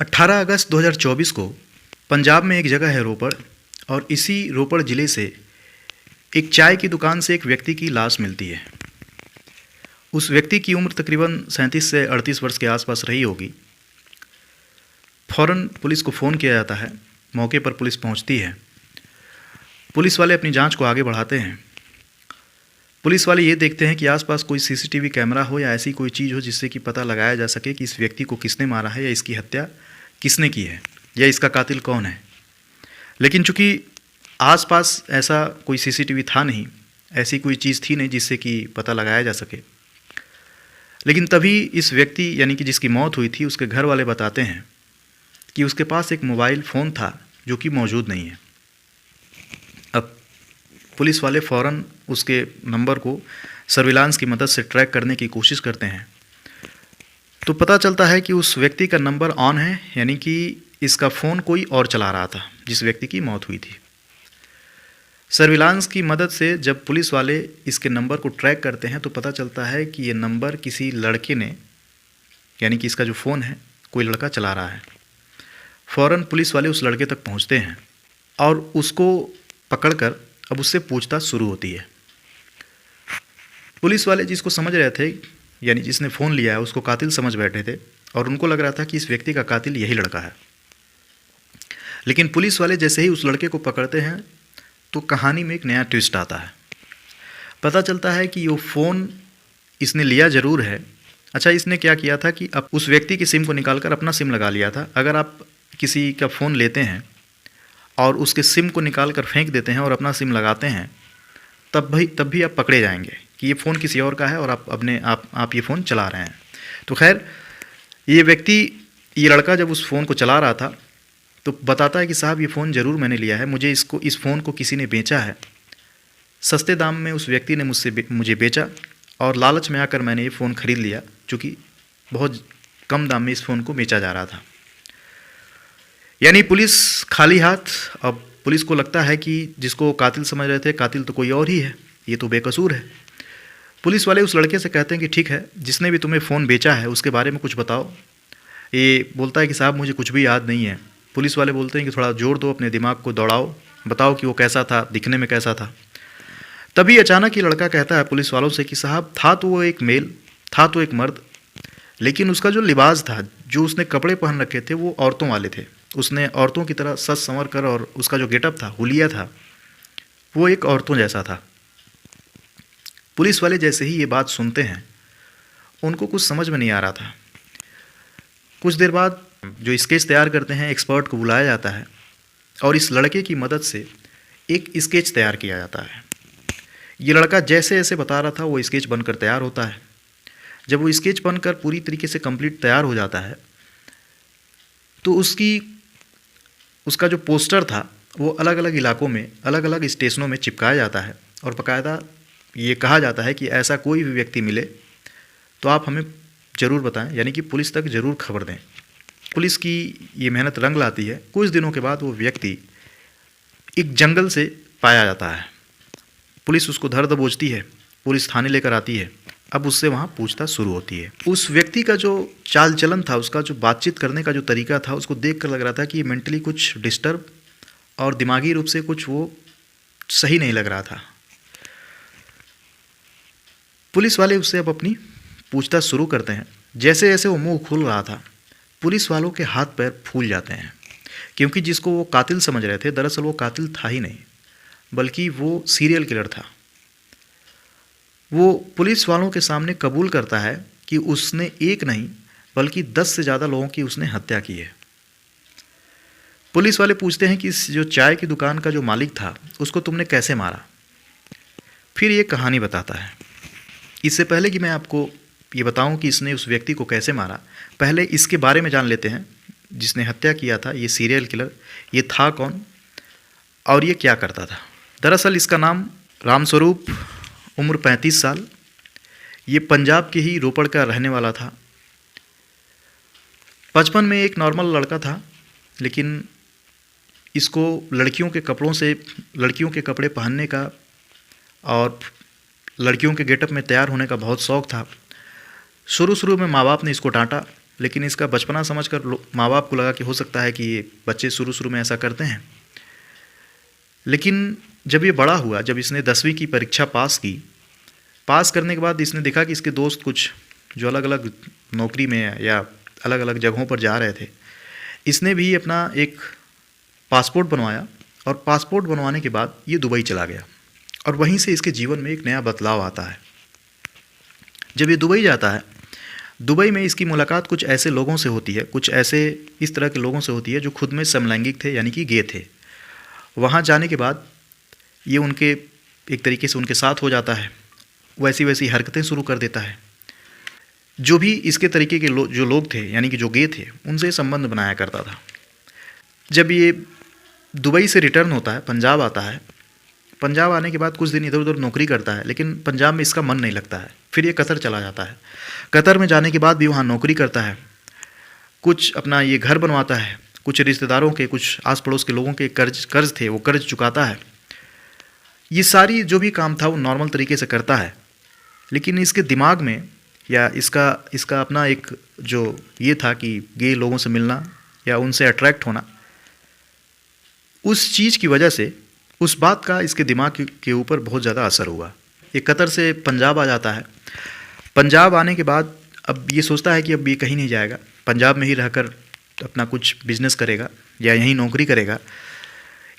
18 अगस्त 2024 को पंजाब में एक जगह है रोपड़, और इसी रोपड़ ज़िले से एक चाय की दुकान से एक व्यक्ति की लाश मिलती है। उस व्यक्ति की उम्र तकरीबन 37 से 38 वर्ष के आसपास रही होगी। फ़ौरन पुलिस को फ़ोन किया जाता है। मौके पर पुलिस पहुंचती है। पुलिस वाले अपनी जांच को आगे बढ़ाते हैं। पुलिस वाले ये देखते हैं कि आसपास कोई सीसीटीवी कैमरा हो या ऐसी कोई चीज़ हो जिससे कि पता लगाया जा सके कि इस व्यक्ति को किसने मारा है या इसकी हत्या किसने की है या इसका कातिल कौन है। लेकिन चूंकि आसपास ऐसा कोई सीसीटीवी था नहीं, ऐसी कोई चीज़ थी नहीं जिससे कि पता लगाया जा सके। लेकिन तभी इस व्यक्ति यानी कि जिसकी मौत हुई थी, उसके घर वाले बताते हैं कि उसके पास एक मोबाइल फ़ोन था जो कि मौजूद नहीं है। अब पुलिस वाले फ़ौरन उसके नंबर को सर्विलांस की मदद से ट्रैक करने की कोशिश करते हैं, तो पता चलता है कि उस व्यक्ति का नंबर ऑन है, यानी कि इसका फ़ोन कोई और चला रहा था जिस व्यक्ति की मौत हुई थी। सर्विलांस की मदद से जब पुलिस वाले इसके नंबर को ट्रैक करते हैं तो पता चलता है कि ये नंबर किसी लड़के ने, यानी कि इसका जो फ़ोन है कोई लड़का चला रहा है। फ़ौरन पुलिस वाले उस लड़के तक पहुंचते हैं और उसको पकड़कर अब उससे पूछताछ शुरू होती है। पुलिस वाले जिसको समझ रहे थे, यानी जिसने फ़ोन लिया है, उसको कातिल समझ बैठे थे और उनको लग रहा था कि इस व्यक्ति का कातिल यही लड़का है। लेकिन पुलिस वाले जैसे ही उस लड़के को पकड़ते हैं तो कहानी में एक नया ट्विस्ट आता है। पता चलता है कि वो फ़ोन इसने लिया ज़रूर है। अच्छा, इसने क्या किया था कि अब उस व्यक्ति की सिम को निकालकर अपना सिम लगा लिया था। अगर आप किसी का फ़ोन लेते हैं और उसके सिम को निकाल कर फेंक देते हैं और अपना सिम लगाते हैं, तब भी आप पकड़े जाएंगे कि ये फ़ोन किसी और का है और आप ये फ़ोन चला रहे हैं। तो खैर, ये लड़का जब उस फ़ोन को चला रहा था तो बताता है कि साहब ये फ़ोन ज़रूर मैंने लिया है, इस फ़ोन को किसी ने बेचा है, सस्ते दाम में उस व्यक्ति ने मुझे बेचा और लालच में आकर मैंने ये फ़ोन ख़रीद लिया, चूँकि बहुत कम दाम में इस फ़ोन को बेचा जा रहा था। यानी पुलिस खाली हाथ। अब पुलिस को लगता है कि जिसको कातिल समझ रहे थे, कातिल तो कोई और ही है, ये तो बेकसूर है। पुलिस वाले उस लड़के से कहते हैं कि ठीक है, जिसने भी तुम्हें फ़ोन बेचा है उसके बारे में कुछ बताओ। ये बोलता है कि साहब मुझे कुछ भी याद नहीं है। पुलिस वाले बोलते हैं कि थोड़ा जोर दो, अपने दिमाग को दौड़ाओ, बताओ कि वो कैसा था, दिखने में कैसा था। तभी अचानक ये लड़का कहता है पुलिस वालों से कि साहब था तो वो एक मेल, था तो एक मर्द, लेकिन उसका जो लिबास था, जो उसने कपड़े पहन रखे थे, वो औरतों वाले थे। उसने औरतों की तरह सज संवर कर, और उसका जो गेटअप था, हुलिया था, वो एक औरतों जैसा था। पुलिस वाले जैसे ही ये बात सुनते हैं, उनको कुछ समझ में नहीं आ रहा था। कुछ देर बाद जो स्केच तैयार करते हैं, एक्सपर्ट को बुलाया जाता है और इस लड़के की मदद से एक स्केच तैयार किया जाता है। ये लड़का जैसे जैसे बता रहा था वो स्केच बनकर तैयार होता है। जब वो स्केच बनकर पूरी तरीके से कंप्लीट तैयार हो जाता है तो उसका जो पोस्टर था वो अलग अलग इलाकों में, अलग अलग स्टेशनों में चिपकाया जाता है और बाकायदा ये कहा जाता है कि ऐसा कोई भी व्यक्ति मिले तो आप हमें ज़रूर बताएं, यानी कि पुलिस तक ज़रूर खबर दें। पुलिस की ये मेहनत रंग लाती है। कुछ दिनों के बाद वो व्यक्ति एक जंगल से पाया जाता है। पुलिस उसको धर दबोचती है, पुलिस थाने लेकर आती है। अब उससे वहाँ पूछताछ शुरू होती है। उस व्यक्ति का जो चाल चलन था, उसका जो बातचीत करने का जो तरीका था, उसको देख कर लग रहा था कि ये मेंटली कुछ डिस्टर्ब और दिमागी रूप से कुछ वो सही नहीं लग रहा था। पुलिस वाले उससे अब अपनी पूछताछ शुरू करते हैं। जैसे जैसे वो मुंह खुल रहा था, पुलिस वालों के हाथ पैर फूल जाते हैं, क्योंकि जिसको वो कातिल समझ रहे थे, दरअसल वो कातिल था ही नहीं, बल्कि वो सीरियल किलर था। वो पुलिस वालों के सामने कबूल करता है कि उसने एक नहीं बल्कि 10 से ज़्यादा लोगों की उसने हत्या की है। पुलिस वाले पूछते हैं कि इस जो चाय की दुकान का जो मालिक था, उसको तुमने कैसे मारा। फिर ये कहानी बताता है। इससे पहले कि मैं आपको ये बताऊं कि इसने उस व्यक्ति को कैसे मारा, पहले इसके बारे में जान लेते हैं। जिसने हत्या किया था, ये सीरियल किलर, ये था कौन और ये क्या करता था। दरअसल इसका नाम रामस्वरूप, उम्र 35 साल, ये पंजाब के ही रोपड़ का रहने वाला था। बचपन में एक नॉर्मल लड़का था, लेकिन इसको लड़कियों के कपड़े पहनने का और लड़कियों के गेटअप में तैयार होने का बहुत शौक़ था। शुरू में माँ बाप ने इसको डांटा, लेकिन इसका बचपना समझकर माँ बाप को लगा कि हो सकता है कि ये बच्चे शुरू शुरू में ऐसा करते हैं। लेकिन जब ये बड़ा हुआ, जब इसने 10वीं की परीक्षा पास की, पास करने के बाद इसने देखा कि इसके दोस्त कुछ जो अलग अलग नौकरी में या अलग अलग जगहों पर जा रहे थे, इसने भी अपना एक पासपोर्ट बनवाया और पासपोर्ट बनवाने के बाद ये दुबई चला गया और वहीं से इसके जीवन में एक नया बदलाव आता है। जब ये दुबई जाता है, दुबई में इसकी मुलाकात कुछ ऐसे लोगों से होती है, कुछ ऐसे इस तरह के लोगों से होती है जो खुद में समलैंगिक थे, यानी कि गे थे। वहाँ जाने के बाद ये उनके एक तरीके से उनके साथ हो जाता है, वैसी वैसी हरकतें शुरू कर देता है। जो भी इसके तरीके के जो लोग थे, यानी कि जो गे थे, उनसे संबंध बनाया करता था। जब ये दुबई से रिटर्न होता है, पंजाब आता है, पंजाब आने के बाद कुछ दिन इधर उधर नौकरी करता है, लेकिन पंजाब में इसका मन नहीं लगता है। फिर ये कतर चला जाता है। कतर में जाने के बाद भी वहाँ नौकरी करता है, कुछ अपना ये घर बनवाता है, कुछ रिश्तेदारों के, कुछ आस पड़ोस के लोगों के कर्ज थे, वो कर्ज चुकाता है। ये सारी जो भी काम था वो नॉर्मल तरीके से करता है, लेकिन इसके दिमाग में या इसका अपना एक जो ये था कि गे लोगों से मिलना या उनसे अट्रैक्ट होना, उस चीज़ की वजह से, उस बात का इसके दिमाग के ऊपर बहुत ज़्यादा असर हुआ। ये कतर से पंजाब आ जाता है। पंजाब आने के बाद अब ये सोचता है कि अब ये कहीं नहीं जाएगा, पंजाब में ही रहकर अपना कुछ बिजनेस करेगा या यहीं नौकरी करेगा।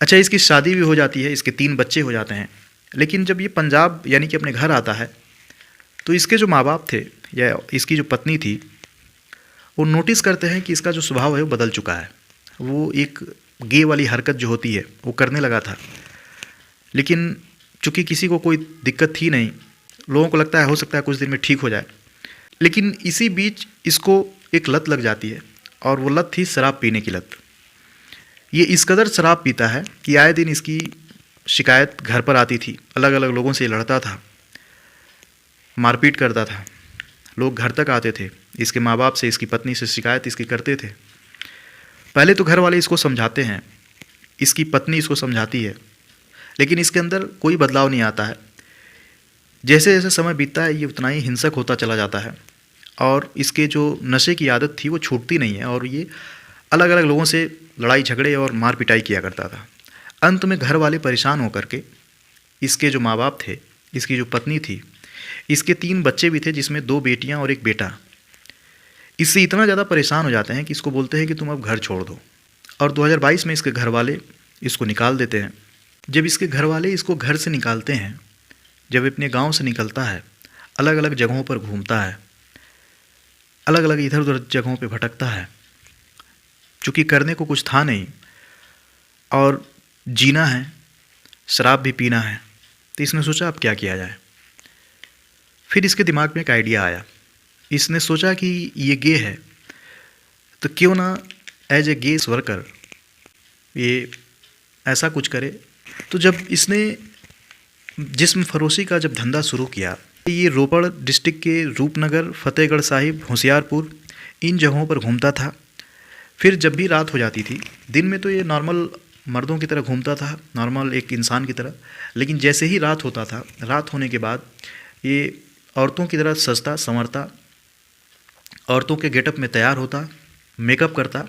अच्छा, इसकी शादी भी हो जाती है, इसके 3 बच्चे हो जाते हैं। लेकिन जब ये पंजाब यानी कि अपने घर आता है, तो इसके जो माँ बाप थे या इसकी जो पत्नी थी, वो नोटिस करते हैं कि इसका जो स्वभाव है वो बदल चुका है। वो एक गे वाली हरकत जो होती है वो करने लगा था, लेकिन चूँकि किसी को कोई दिक्कत थी नहीं, लोगों को लगता है हो सकता है कुछ दिन में ठीक हो जाए। लेकिन इसी बीच इसको एक लत लग जाती है, और वो लत थी शराब पीने की लत। ये इस कदर शराब पीता है कि आए दिन इसकी शिकायत घर पर आती थी, अलग अलग लोगों से लड़ता था, मारपीट करता था, लोग घर तक आते थे, इसके माँ बाप से, इसकी पत्नी से शिकायत इसकी करते थे। पहले तो घर वाले इसको समझाते हैं, इसकी पत्नी इसको समझाती है, लेकिन इसके अंदर कोई बदलाव नहीं आता है। जैसे जैसे समय बीतता है, ये उतना ही हिंसक होता चला जाता है, और इसके जो नशे की आदत थी वो छूटती नहीं है, और ये अलग अलग लोगों से लड़ाई झगड़े और मार पिटाई किया करता था। अंत में घर वाले परेशान होकर के, इसके जो माँ बाप थे, इसकी जो पत्नी थी, इसके 3 बच्चे भी थे जिसमें 2 बेटियां और 1 बेटा, इससे इतना ज़्यादा परेशान हो जाते हैं कि इसको बोलते हैं कि तुम अब घर छोड़ दो। और 2022 में इसके घर वाले इसको निकाल देते हैं। जब इसके घर वाले इसको घर से निकालते हैं, जब अपने गांव से निकलता है, अलग अलग जगहों पर घूमता है, अलग अलग इधर उधर जगहों पे भटकता है, चूँकि करने को कुछ था नहीं और जीना है, शराब भी पीना है, तो इसने सोचा अब क्या किया जाए। फिर इसके दिमाग में एक आइडिया आया। इसने सोचा कि ये गे है, तो क्यों ना एज ए गे वर्कर ये ऐसा कुछ करे। तो जब इसने जिस्म फरोशी का जब धंधा शुरू किया, ये रोपड़ डिस्ट्रिक्ट के रूपनगर, फतेहगढ़ साहिब, होशियारपुर, इन जगहों पर घूमता था। फिर जब भी रात हो जाती थी, दिन में तो ये नॉर्मल मर्दों की तरह घूमता था, नॉर्मल एक इंसान की तरह, लेकिन जैसे ही रात होता था, रात होने के बाद ये औरतों की तरह सजता संवरता, औरतों के गेटअप में तैयार होता, मेकअप करता,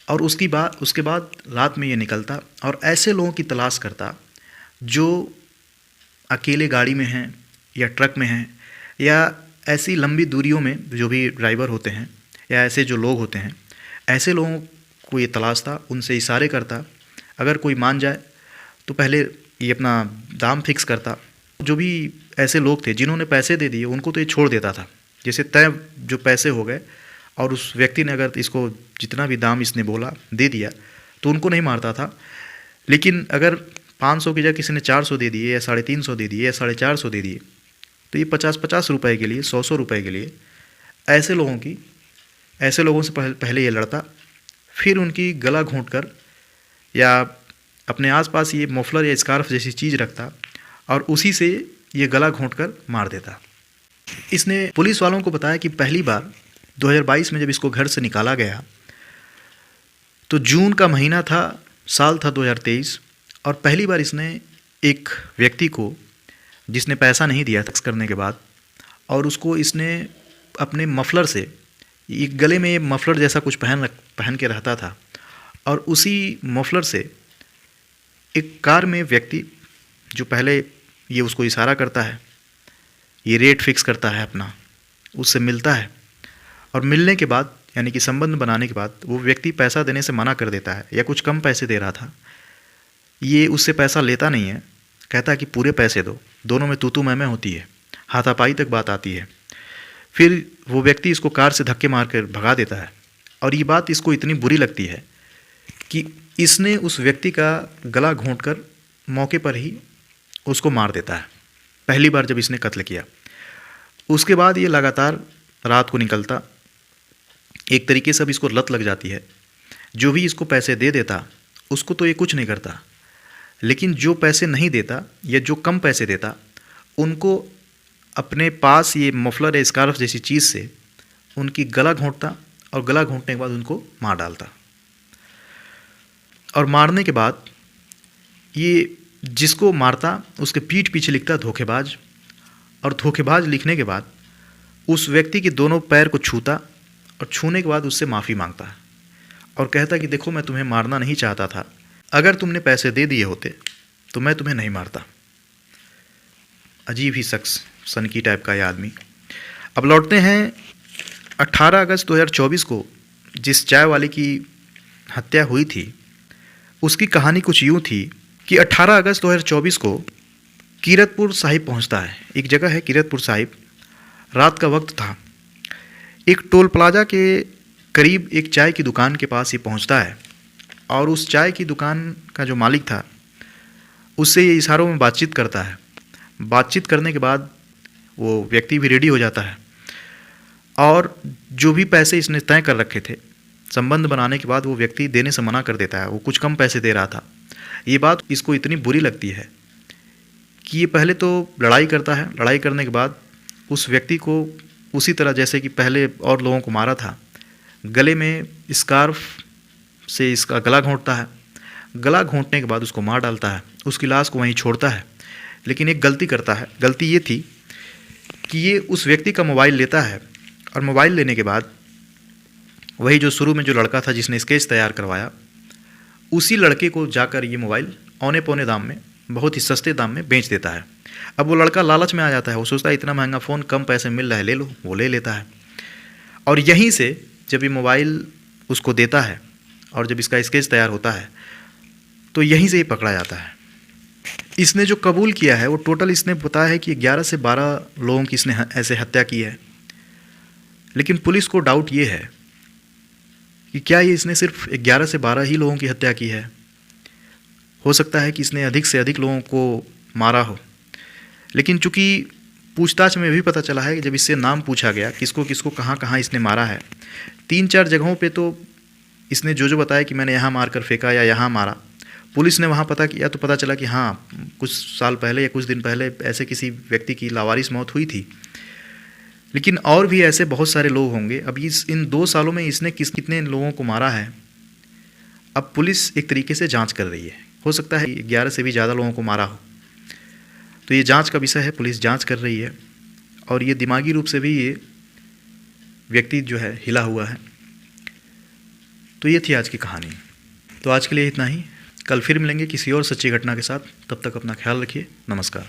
और उसके बाद रात में ये निकलता और ऐसे लोगों की तलाश करता जो अकेले गाड़ी में हैं या ट्रक में हैं, या ऐसी लंबी दूरियों में जो भी ड्राइवर होते हैं या ऐसे जो लोग होते हैं, ऐसे लोगों को ये तलाशता, उनसे इशारे करता। अगर कोई मान जाए तो पहले ये अपना दाम फिक्स करता। जो भी ऐसे लोग थे जिन्होंने पैसे दे दिए, उनको तो ये छोड़ देता था। जैसे तय जो पैसे हो गए और उस व्यक्ति ने अगर इसको जितना भी दाम इसने बोला दे दिया, तो उनको नहीं मारता था। लेकिन अगर 500 की जगह किसी ने 400 दे दिए या 350 दे दिए या 450 दे दिए, तो ये 50-50 रुपये के लिए, 100-100 रुपये के लिए ऐसे लोगों से पहले ये लड़ता। फिर उनकी गला घोंट कर या अपने आसपास ये मफलर या स्कार्फ जैसी चीज़ रखता और उसी से ये गला घोंट कर मार देता। इसने पुलिस वालों को बताया कि पहली बार 2022 में जब इसको घर से निकाला गया, तो जून का महीना था, साल था 2023, और पहली बार इसने एक व्यक्ति को, जिसने पैसा नहीं दिया टैक्स करने के बाद, और उसको इसने अपने मफलर से ये गले में मफलर जैसा कुछ पहन के रहता था, और उसी मफलर से एक कार में व्यक्ति, जो पहले ये उसको इशारा करता है, ये रेट फिक्स करता है अपना, उससे मिलता है, और मिलने के बाद यानी कि संबंध बनाने के बाद वो व्यक्ति पैसा देने से मना कर देता है, या कुछ कम पैसे दे रहा था, ये उससे पैसा लेता नहीं है, कहता है कि पूरे पैसे दो। दोनों में तू मैं होती है, हाथापाई तक बात आती है। फिर वो व्यक्ति इसको कार से धक्के मार कर भगा देता है, और ये बात इसको इतनी बुरी लगती है कि इसने उस व्यक्ति का गला घोंटकर मौके पर ही उसको मार देता है, पहली बार जब इसने कत्ल किया। उसके बाद ये लगातार रात को निकलता, एक तरीके से अब इसको लत लग जाती है। जो भी इसको पैसे दे देता उसको तो ये कुछ नहीं करता, लेकिन जो पैसे नहीं देता या जो कम पैसे देता उनको अपने पास ये मफलर या स्कार्फ जैसी चीज़ से उनकी गला घोंटता, और गला घोंटने के बाद उनको मार डालता। और मारने के बाद ये जिसको मारता उसके पीठ पीछे लिखता धोखेबाज, और धोखेबाज लिखने के बाद उस व्यक्ति के दोनों पैर को छूता, और छूने के बाद उससे माफ़ी मांगता और कहता कि देखो मैं तुम्हें मारना नहीं चाहता था, अगर तुमने पैसे दे दिए होते तो मैं तुम्हें नहीं मारता। अजीब ही शख्स, सनकी टाइप का ये आदमी। अब लौटते हैं 18 अगस्त 2024 को जिस चाय वाले की हत्या हुई थी, उसकी कहानी कुछ यूँ थी कि 18 अगस्त 2024 को कीरतपुर साहिब पहुंचता है। एक जगह है कीरतपुर साहिब, रात का वक्त था। एक टोल प्लाजा के करीब एक चाय की दुकान के पास ये पहुंचता है, और उस चाय की दुकान का जो मालिक था उससे ये इशारों में बातचीत करता है। बातचीत करने के बाद वो व्यक्ति भी रेडी हो जाता है, और जो भी पैसे इसने तय कर रखे थे संबंध बनाने के बाद वो व्यक्ति देने से मना कर देता है। वो कुछ कम पैसे दे रहा था। ये बात इसको इतनी बुरी लगती है कि ये पहले तो लड़ाई करता है। लड़ाई करने के बाद उस व्यक्ति को उसी तरह जैसे कि पहले और लोगों को मारा था, गले में स्कार्फ से इसका गला घोंटता है। गला घोंटने के बाद उसको मार डालता है, उसकी लाश को वहीं छोड़ता है। लेकिन एक गलती करता है। गलती ये थी कि ये उस व्यक्ति का मोबाइल लेता है, और मोबाइल लेने के बाद वही जो शुरू में जो लड़का था जिसने स्केच तैयार करवाया, उसी लड़के को जाकर ये मोबाइल औने पौने दाम में, बहुत ही सस्ते दाम में बेच देता है। अब वो लड़का लालच में आ जाता है, वो सोचता है इतना महंगा फ़ोन कम पैसे मिल रहा है, ले लो। वो ले लेता है, और यहीं से जब ये मोबाइल उसको देता है और जब इसका स्केच तैयार होता है तो यहीं से ही पकड़ा जाता है। इसने जो कबूल किया है वो टोटल इसने बताया है कि 11 से 12 लोगों की इसने ऐसे हत्या की है। लेकिन पुलिस को डाउट ये है कि क्या ये इसने सिर्फ 11 से 12 ही लोगों की हत्या की है। हो सकता है कि इसने अधिक से अधिक लोगों को मारा हो। लेकिन चूंकि पूछताछ में भी पता चला है कि जब इससे नाम पूछा गया किसको किसको कहाँ कहाँ इसने मारा है, 3-4 जगहों पे तो इसने जो बताया कि मैंने यहाँ मार कर फेंका या यहाँ मारा, पुलिस ने वहाँ पता किया तो पता चला कि हाँ कुछ साल पहले या कुछ दिन पहले ऐसे किसी व्यक्ति की लावारिस मौत हुई थी। लेकिन और भी ऐसे बहुत सारे लोग होंगे। अब इन 2 सालों में इसने कितने लोगों को मारा है, अब पुलिस एक तरीके से जांच कर रही है। हो सकता है 11 से भी ज़्यादा लोगों को मारा हो, तो ये जांच का विषय है, पुलिस जांच कर रही है। और ये दिमागी रूप से भी ये व्यक्ति जो है हिला हुआ है। तो ये थी आज की कहानी। तो आज के लिए इतना ही। कल फिर मिलेंगे किसी और सच्ची घटना के साथ। तब तक अपना ख्याल रखिए। नमस्कार।